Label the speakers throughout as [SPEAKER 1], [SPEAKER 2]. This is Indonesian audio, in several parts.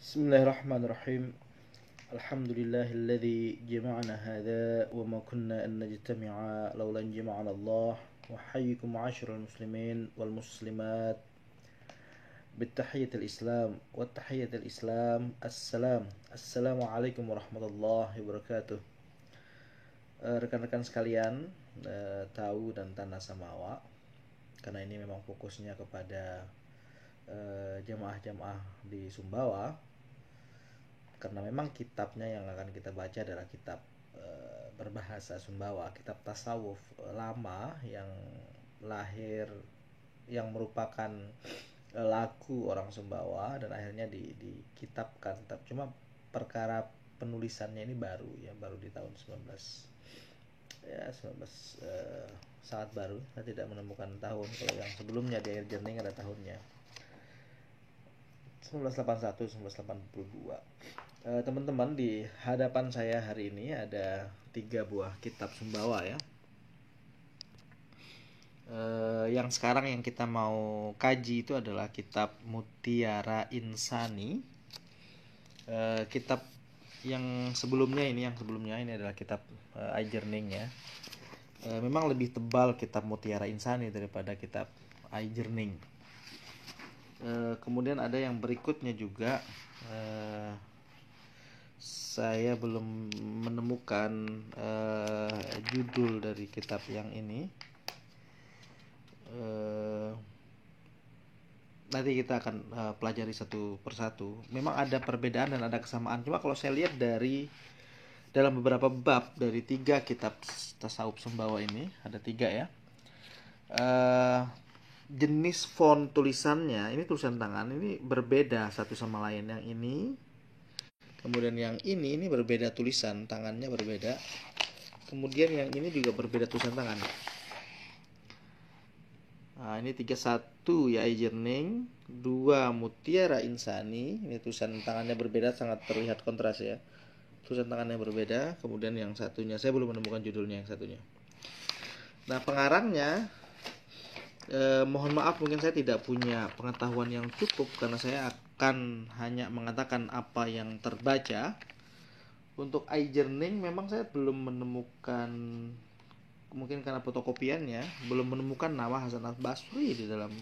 [SPEAKER 1] Bismillahirrahmanirrahim. Alhamdulillahilladzi jama'ana hadza wa ma kunna an najtami'a laulan jama'ana Allah. Wa hayyikum ma'asyiral muslimin wal muslimat bittahiyyatil Islam wa tahiyyatil Islam. Assalamualaikum warahmatullahi wabarakatuh. Rekan-rekan sekalian, tahu dan tanah samawa, karena ini memang fokusnya kepada jamaah-jamaah di Sumbawa, karena memang kitabnya yang akan kita baca adalah kitab berbahasa Sumbawa, kitab tasawuf lama yang lahir, yang merupakan laku orang Sumbawa dan akhirnya dikitabkan. Cuma perkara penulisannya ini baru di tahun 19 sangat baru. Saya tidak menemukan tahun. Kalau yang sebelumnya di Air Jernih ada tahunnya 1981, 1982. Teman-teman, di hadapan saya hari ini ada 3 buah kitab Sumbawa ya. Yang sekarang yang kita mau kaji itu adalah kitab Mutiara Insani. Kitab yang sebelumnya ini adalah kitab Aijerning ya. Memang lebih tebal kitab Mutiara Insani daripada kitab Aijerning. Kemudian ada yang berikutnya juga, saya belum menemukan judul dari kitab yang ini. Nanti kita akan pelajari satu persatu. Memang ada perbedaan dan ada kesamaan. Cuma kalau saya lihat dalam beberapa bab dari 3 kitab tasawuf Sumbawa ini, ada 3 ya. Jenis font tulisannya, ini tulisan tangan, ini berbeda satu sama lain. Yang ini, kemudian yang ini berbeda, tulisan tangannya berbeda. Kemudian yang ini juga berbeda tulisan tangan. Nah, ini 31 ya Aijerning, 2 Mutiara Insani. Ini tulisan tangannya berbeda, sangat terlihat kontras ya. Tulisan tangannya berbeda. Kemudian yang satunya, saya belum menemukan judulnya yang satunya. Nah, pengarangnya, mohon maaf, mungkin saya tidak punya pengetahuan yang cukup, karena saya akan hanya mengatakan apa yang terbaca. Untuk Aijerning memang saya belum menemukan, mungkin karena fotokopiannya, belum menemukan nama Hasan al-Basri di dalam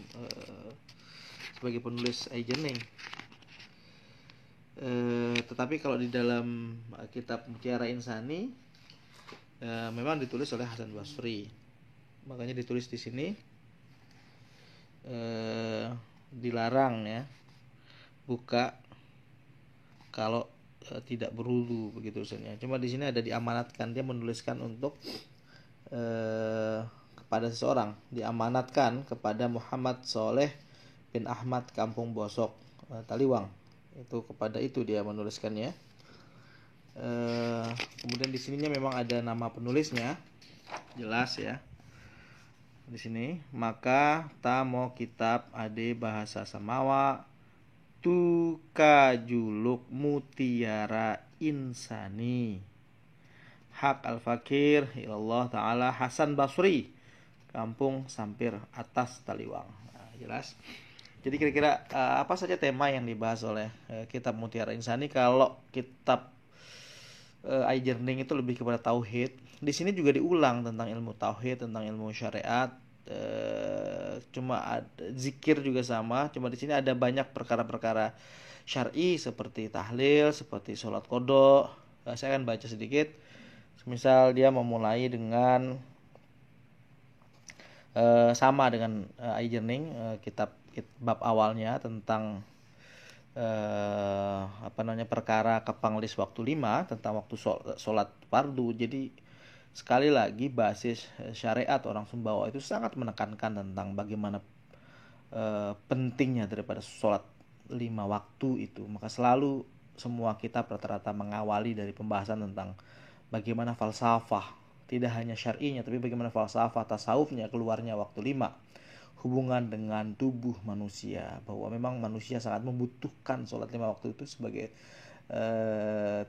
[SPEAKER 1] sebagai penulis Aijerning. Tetapi kalau di dalam kitab Mutiara Insani memang ditulis oleh Hasan Basri. Makanya ditulis di sini dilarang ya buka kalau tidak berwudu, begitu tulisannya. Cuma di sini ada diamanatkan, dia menuliskan untuk kepada seseorang, diamanatkan kepada Muhammad Soleh bin Ahmad Kampung Bosok, Taliwang. Itu kepada itu dia menuliskannya. Kemudian di sininya memang ada nama penulisnya, jelas ya. Di sini, maka tamo kitab ade bahasa Samawa tuka juluk Mutiara Insani hak al-fakir ilallah ta'ala Hasan Basri Kampung Sampir Atas Taliwang. Nah, jelas. Jadi kira-kira apa saja tema yang dibahas oleh kitab Mutiara Insani. Kalau kitab Aijerning itu lebih kepada tauhid. Di sini juga diulang tentang ilmu tauhid, tentang ilmu syariat. Cuma zikir juga sama. Cuma di sini ada banyak perkara-perkara syar'i seperti tahlil, seperti sholat qada. Saya akan baca sedikit. Misal dia memulai dengan sama dengan Aijerning, kitab bab awalnya tentang perkara kepanglis waktu 5, tentang waktu sholat fardu. Jadi sekali lagi basis syariat orang Sumbawa itu sangat menekankan tentang bagaimana pentingnya daripada sholat 5 waktu itu. Maka selalu semua kitab rata-rata mengawali dari pembahasan tentang bagaimana falsafah, tidak hanya syar'inya, tapi bagaimana falsafah tasawufnya keluarnya waktu 5, hubungan dengan tubuh manusia, bahwa memang manusia sangat membutuhkan sholat 5 waktu itu sebagai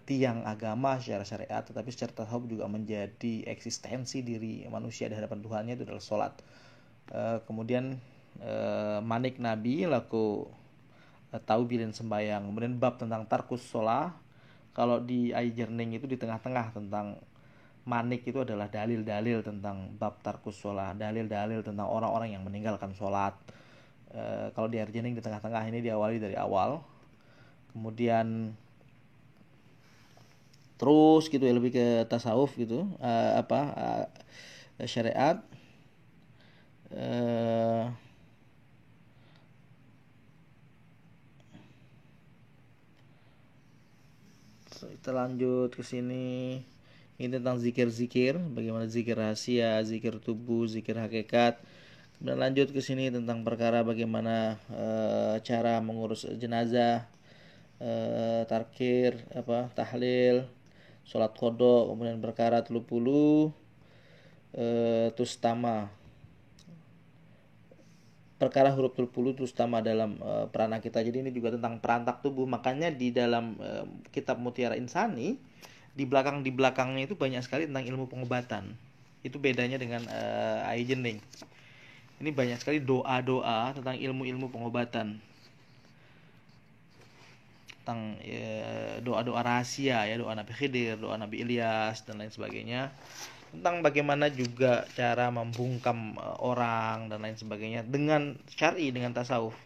[SPEAKER 1] tiang agama secara syariat, tetapi secara tasawuf juga menjadi eksistensi diri manusia di hadapan Tuhannya, itu adalah sholat. Kemudian manik Nabi laku tahu bilin sembayang. Kemudian bab tentang tarkus sholah, kalau di iJourning itu di tengah-tengah tentang manik itu adalah dalil-dalil tentang bab tarkus sholah, dalil-dalil tentang orang-orang yang meninggalkan sholat. Kalau di iJourning di tengah-tengah, ini diawali dari awal, kemudian terus gitu ya, lebih ke tasawuf gitu, syariat. Kita lanjut ke sini. Ini tentang zikir-zikir, bagaimana zikir rahasia, zikir tubuh, zikir hakikat. Kemudian lanjut ke sini tentang perkara bagaimana cara mengurus jenazah, tarkir, tahlil, sholat qodho, kemudian perkara 30 tustama, perkara huruf 30 tustama dalam perana kita. Jadi ini juga tentang perantak tubuh. Makanya di dalam kitab Mutiara Insani, di belakangnya itu banyak sekali tentang ilmu pengobatan. Itu bedanya dengan iJourning. Ini banyak sekali doa-doa tentang ilmu-ilmu pengobatan, tentang doa-doa rahasia ya, doa Nabi Khidir, doa Nabi Ilyas dan lain sebagainya, tentang bagaimana juga cara membungkam orang dan lain sebagainya dengan syar'i, dengan tasawuf.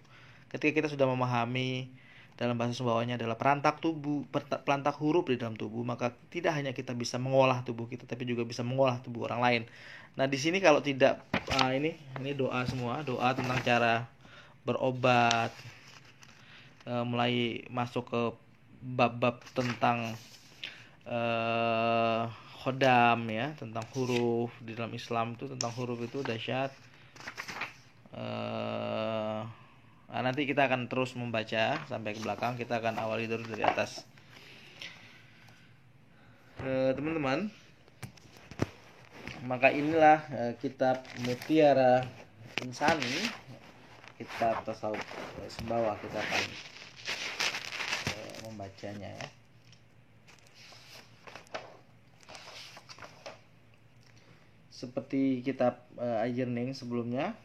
[SPEAKER 1] Ketika kita sudah memahami dalam bahasa Sumbawanya adalah perantak tubuh, perantak huruf di dalam tubuh, maka tidak hanya kita bisa mengolah tubuh kita, tapi juga bisa mengolah tubuh orang lain. Nah di sini kalau tidak ini doa semua, doa tentang cara berobat, mulai masuk ke bab-bab tentang khodam ya, tentang huruf di dalam Islam itu, tentang huruf itu dahsyat. Nanti kita akan terus membaca sampai ke belakang. Kita akan awali dulu dari atas. Teman-teman, maka inilah kitab Mutiara Insani, kitab tasawuf Sumbawa. Kita akan membacanya ya. Seperti kitab iJourning sebelumnya,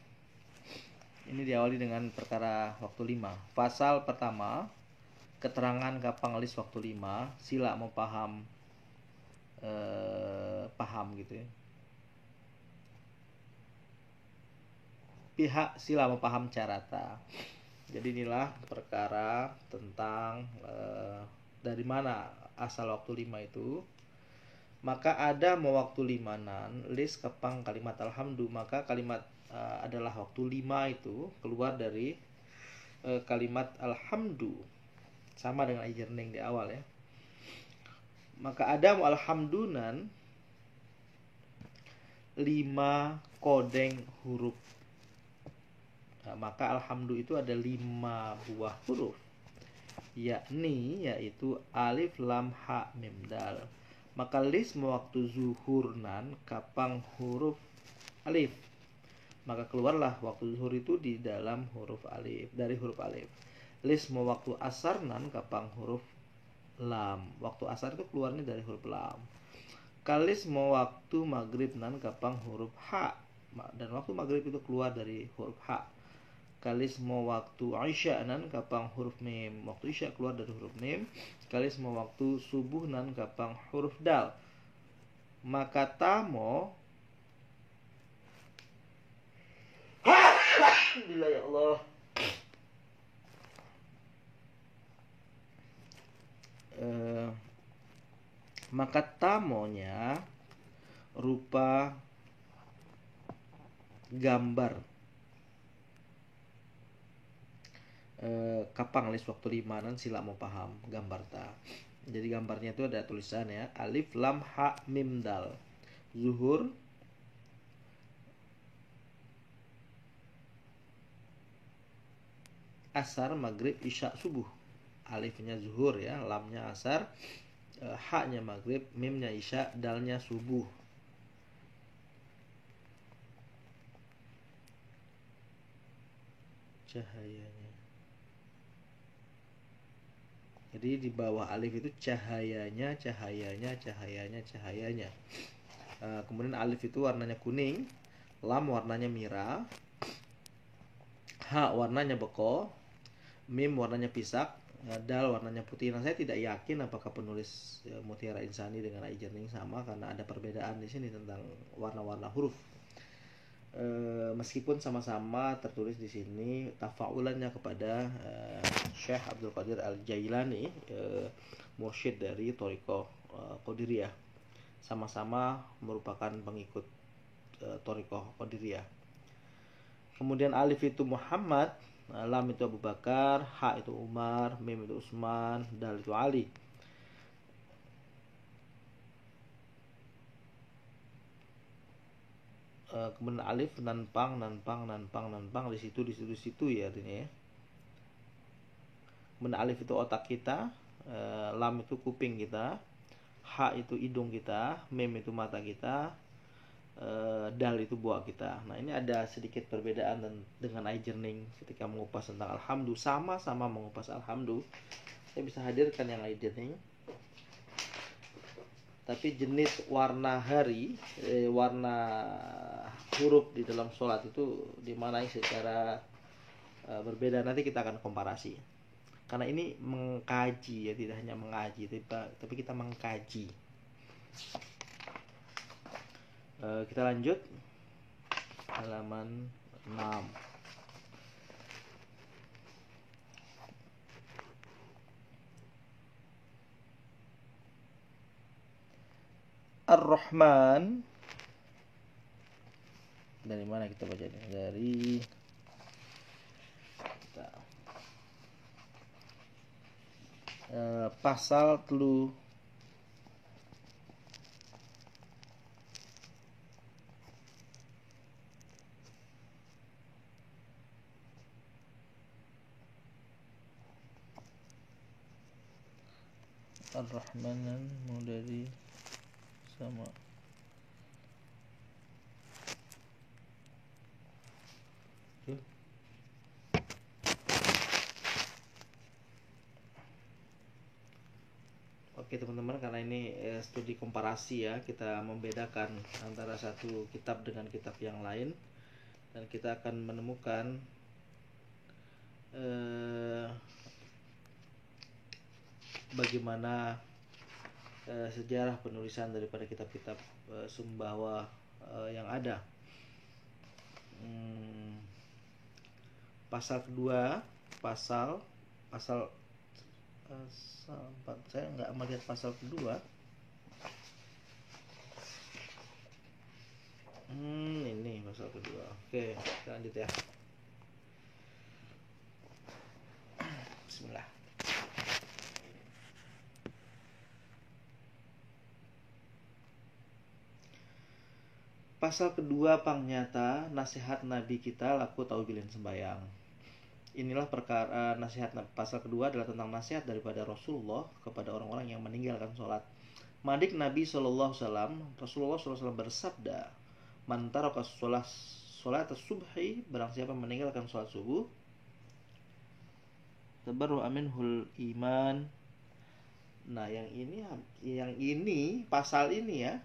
[SPEAKER 1] ini diawali dengan perkara waktu 5. Pasal pertama, keterangan kapang lis waktu 5. Sila mau paham gitu ya. Pihak sila mau paham carata. Jadi inilah perkara tentang dari mana asal waktu 5 itu. Maka ada mau waktu 5nan lis kapang kalimat alhamdu, maka kalimat adalah waktu 5 itu keluar dari kalimat alhamdu, sama dengan iJourning di awal ya. Maka ada mau alhamdunan 5 kodeng huruf. Maka alhamdu itu ada 5 buah huruf, yaitu alif, lam, ha, mim, dal. Maka lis waktu zuhurnan kapang huruf alif, maka keluarlah waktu zuhur itu di dalam huruf alif, dari huruf alif. Lis waktu asarnan kapang huruf lam, waktu asar itu keluarnya dari huruf lam. Kalis waktu maghribnan kapang huruf ha, dan waktu maghrib itu keluar dari huruf ha. Kalis waktu isya'nan kapang huruf mim, waktu isya keluar dari huruf mim. Kalis waktu subuhnan kapang huruf dal. Maka tamo alhamdulillah ya Allah. Maka tamonya rupa gambar kapang lis waktu 5 nan sila mau paham gambar ta. Jadi gambarnya itu ada tulisan ya, alif, lam, ha, mim, dal. Zuhur, asar, maghrib, isya, subuh. Alifnya zuhur ya, lamnya asar, ha-nya maghrib, mimnya isya, dalnya subuh. Cahayanya. Jadi di bawah alif itu cahayanya. Kemudian alif itu warnanya kuning, lam warnanya merah, ha warnanya beko, mim warnanya pisak, dal warnanya putih. Nah, saya tidak yakin apakah penulis Mutiara Insani dengan Eye Journey sama, karena ada perbedaan di sini tentang warna-warna huruf. Meskipun sama-sama tertulis di sini tafaulannya kepada Syekh Abdul Qadir Al-Jailani, mursyid dari Thariqah Qadiriyah. Sama-sama merupakan pengikut Thariqah Qadiriyah. Kemudian alif itu Muhammad, lam itu Abu Bakar, ha itu Umar, mim itu Utsman, dal itu Ali. Kemudian alif nanpang di situ ya artinya ya. Kemudian alif itu otak kita, lam itu kuping kita, ha itu hidung kita, mim itu mata kita, dal itu buah kita. Nah, ini ada sedikit perbedaan dengan Eye Journey ketika mengupas tentang alhamdu. Sama-sama mengupas alhamdu, saya bisa hadirkan yang Eye Journey, tapi jenis warna warna huruf di dalam sholat itu dimaknai secara berbeda. Nanti kita akan komparasi, karena ini mengkaji ya, tidak hanya mengaji, tapi kita mengkaji. Kita lanjut halaman 6. Ar-Rahman, dari mana kita baca ini? Dari pasal telu Ar-Rahmanan dari sama Oke teman-teman, karena ini studi komparasi ya, kita membedakan antara satu kitab dengan kitab yang lain, dan kita akan menemukan bagaimana sejarah penulisan daripada kitab-kitab Sumbawa yang ada. Pasal kedua, pasal 4. Saya nggak melihat pasal kedua. Ini pasal kedua. Oke, kita lanjut ya. Bismillah. Pasal kedua, pangnyata nasihat Nabi kita laku tahu bilin sembayang. Inilah perkara nasihat. Pasal kedua adalah tentang nasihat daripada Rasulullah kepada orang-orang yang meninggalkan sholat. Madik Nabi SAW, Rasulullah SAW bersabda, man taraka sholat subhi, barang siapa meninggalkan sholat subuh, tabarru aminhul iman. Nah, yang ini pasal ini ya,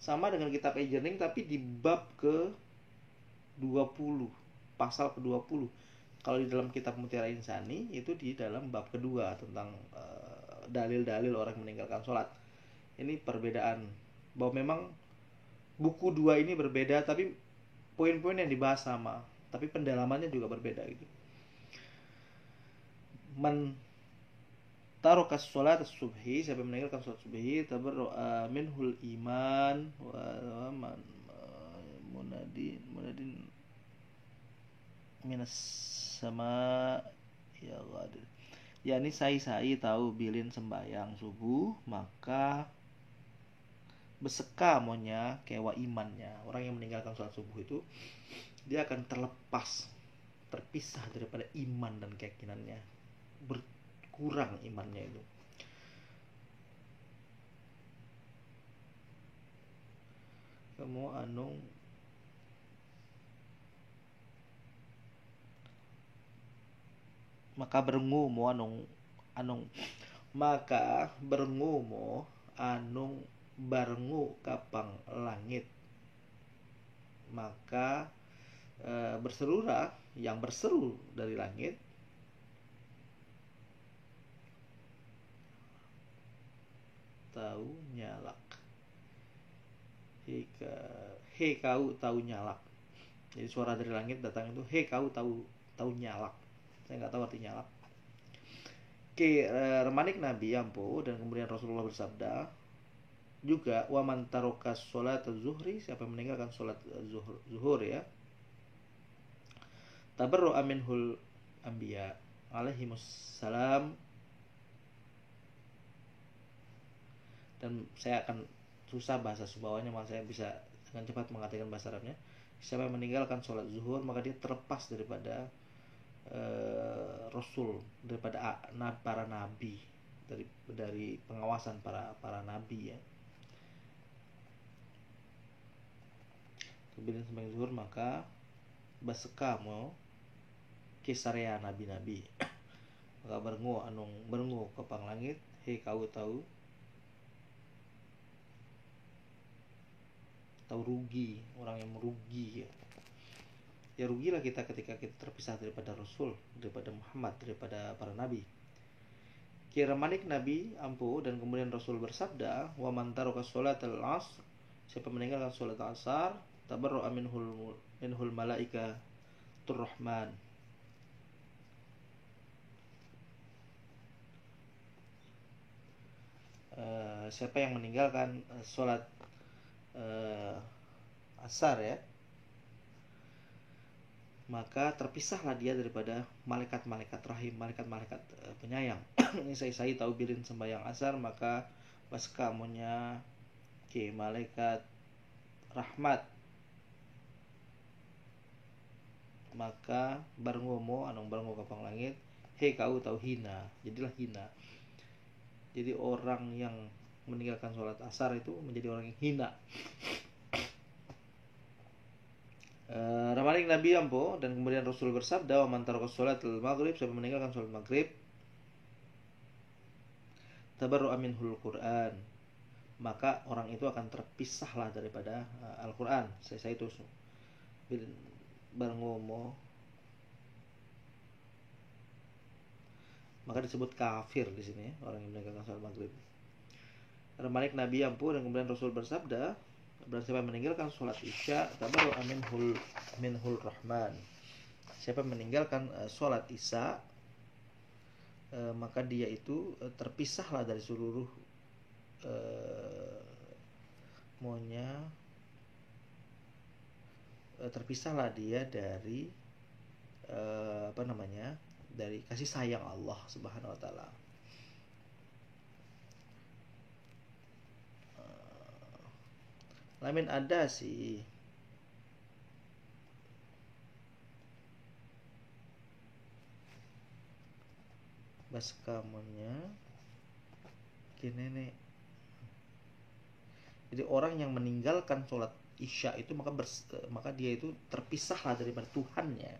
[SPEAKER 1] sama dengan kitab Eye Journey tapi di bab ke-20, pasal ke-20. Kalau di dalam kitab Mutiara Insani itu di dalam bab kedua tentang dalil-dalil orang meninggalkan sholat. Ini perbedaan, bahwa memang buku dua ini berbeda, tapi poin-poin yang dibahas sama, tapi pendalamannya juga berbeda gitu. Man tarokas sholat subhi, siapa meninggalkan sholat subhi, tabarru minhul iman wa man munadin minas sama ya ghadir, yakni sai tahu bilin sembayang subuh, maka beseka monya kewa imannya. Orang yang meninggalkan sholat subuh itu dia akan terpisah daripada iman dan keyakinannya, berkurang imannya itu. Kamu maka berengumo anung barengu kapang langit, maka berserulah yang berseru dari langit, tahu nyalak. Hei kau tahu nyalak. Jadi suara dari langit datang itu, hei kau tahu nyalak. Saya nggak tahu arti nyalak. Oke, remanik Nabi ampo dan kemudian Rasulullah bersabda juga, wa man taraka sholat zuhri, siapa yang meninggalkan sholat zuhur ya, tabarru'a minhul anbiya alaihimussalam. Dan saya akan susah bahasa Subawanya, maka saya bisa dengan cepat mengartikan bahasa Arabnya. Siapa yang meninggalkan sholat zuhur maka dia terlepas daripada Rasul, daripada para nabi, dari pengawasan para nabi ya. Kemudian sembahyang zuhur maka basekamo kisarea nabi-nabi maka berengu ke pang langit, hei kau tahu rugi, orang yang merugi ya. Ya rugilah kita ketika kita terpisah daripada Rasul, daripada Muhammad, daripada para nabi. Kira manik Nabi ampu dan kemudian Rasul bersabda, wa man taraka sholatal asr, siapa meninggalkan sholat asar, tabarru'a minhul malaikatur rahman. Siapa yang meninggalkan sholat asar ya, maka terpisahlah dia daripada malaikat-malaikat rahim, malaikat-malaikat penyayang. Saya tahu birin sembahyang asar maka baskamonya ke malaikat rahmat, maka barengomo anong barengo kapang langit, hei kau tahu hina, jadilah hina. Jadi orang yang meninggalkan sholat asar itu menjadi orang yang hina. Ramaling Nabi ampo dan kemudian Rasul bersabda, wa man taraka sholatal maghrib, siapa meninggalkan sholat maghrib, tabarru'a minhul Qur'an, maka orang itu akan terpisahlah daripada Al-Qur'an. Saya itu barengomo, maka disebut kafir di sini ya, orang yang meninggalkan sholat maghrib. Ramaling Nabi ampo dan kemudian Rasul bersabda, berarti siapa yang meninggalkan sholat isya, tabarru'a minhul rahman, siapa yang meninggalkan sholat isya, maka dia itu terpisahlah dari seluruh terpisahlah dia dari dari kasih sayang Allah Subhanahu wa taala. Lamin ada sih baskamonnya kinene. Jadi orang yang meninggalkan sholat isya itu maka dia itu terpisahlah daripada Tuhannya.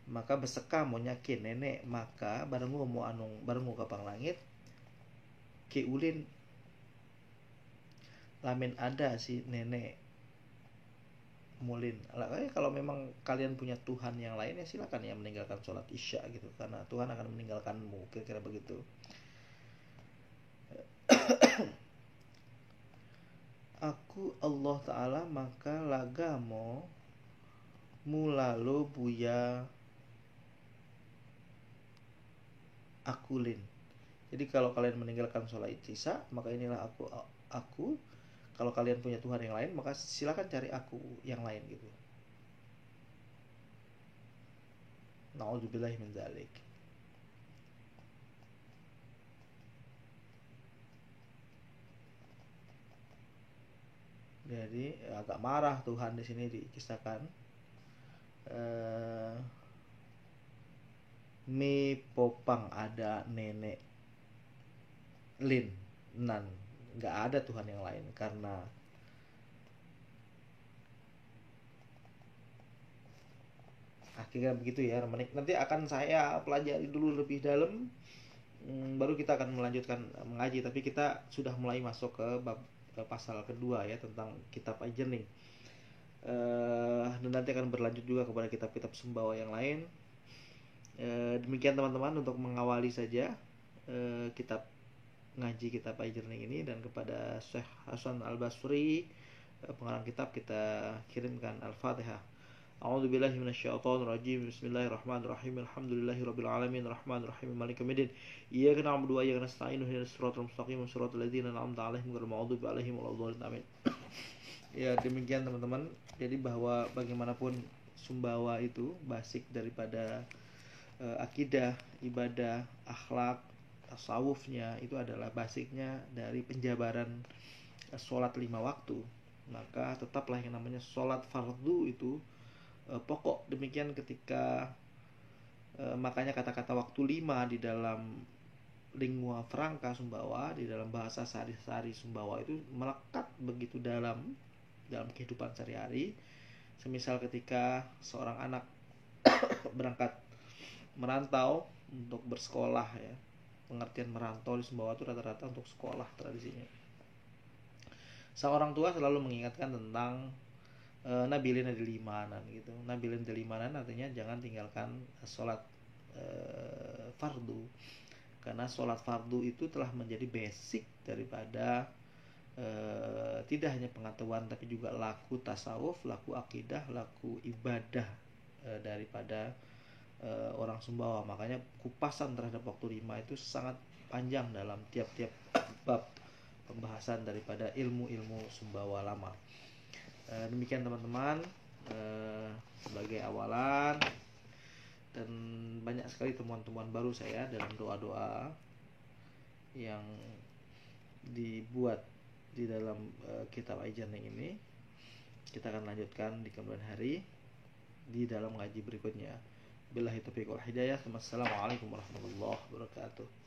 [SPEAKER 1] Maka besekamonya kinene, maka barengu mo anong barengu kapang langit ke ulin lamin ada si nenek mulin. Kalau memang kalian punya Tuhan yang lain ya silakan ya meninggalkan sholat isya gitu, karena Tuhan akan meninggalkanmu, kira-kira begitu. Aku Allah Ta'ala maka lagamo mulalo buya akulin. Jadi kalau kalian meninggalkan sholat isya maka inilah aku. Kalau kalian punya Tuhan yang lain maka silakan cari aku yang lain gitu. Na'udzubillahi min dzalik. Jadi agak marah Tuhan di sini dikisahkan. Mi popang ada nenek lin nan, nggak ada Tuhan yang lain, karena akhirnya begitu ya. Nanti akan saya pelajari dulu lebih dalam, baru kita akan melanjutkan mengaji. Tapi kita sudah mulai masuk ke bab pasal kedua ya, tentang kitab Ajurning, dan nanti akan berlanjut juga kepada kitab-kitab Sumbawa yang lain. Demikian teman-teman untuk mengawali saja kitab ngaji kitab Al-Jirning ini, dan kepada Syekh Hasan Al-Basri pengarang kitab kita kirimkan Al-Fatihah. A'udzubillahi minasyaitonirrajim. Bismillahirrahmanirrahim. Alhamdulillahirabbil alamin arrahmanir rahim maliki yaumiddin. Iyyaka na'budu wa iyyaka nasta'in ihdinas siratal mustaqim siratal ladzina an'amta 'alaihim ghairil maghdubi 'alaihim waladdallin. Amin. Ya, demikian teman-teman. Jadi bahwa bagaimanapun Sumbawa itu basic daripada akidah, ibadah, akhlak, tasawufnya itu adalah basicnya dari penjabaran sholat 5 waktu. Maka tetaplah yang namanya sholat fardu itu pokok. Demikian ketika makanya kata-kata waktu 5 di dalam lingua franca Sumbawa, di dalam bahasa sehari-hari Sumbawa itu melekat begitu dalam kehidupan sehari-hari. Semisal ketika seorang anak berangkat merantau untuk bersekolah, ya, pengertian merantau di Sumbawa itu rata-rata untuk sekolah tradisinya. Seorang tua selalu mengingatkan tentang nabilin adilimanan gitu. Nabilin adilimanan artinya jangan tinggalkan sholat fardu, karena sholat fardu itu telah menjadi basic daripada tidak hanya pengetahuan tapi juga laku tasawuf, laku akidah, laku ibadah daripada orang Sumbawa. Makanya kupasan terhadap waktu 5 itu sangat panjang dalam tiap-tiap bab pembahasan daripada ilmu-ilmu Sumbawa lama. Demikian teman-teman, sebagai awalan, dan banyak sekali temuan-temuan baru saya dalam doa-doa yang dibuat di dalam kitab Al-Jirning ini. Kita akan lanjutkan di kemudian hari di dalam ngaji berikutnya. Billahi taufiq wal hidayah. Wassalamualaikum warahmatullahi wabarakatuh.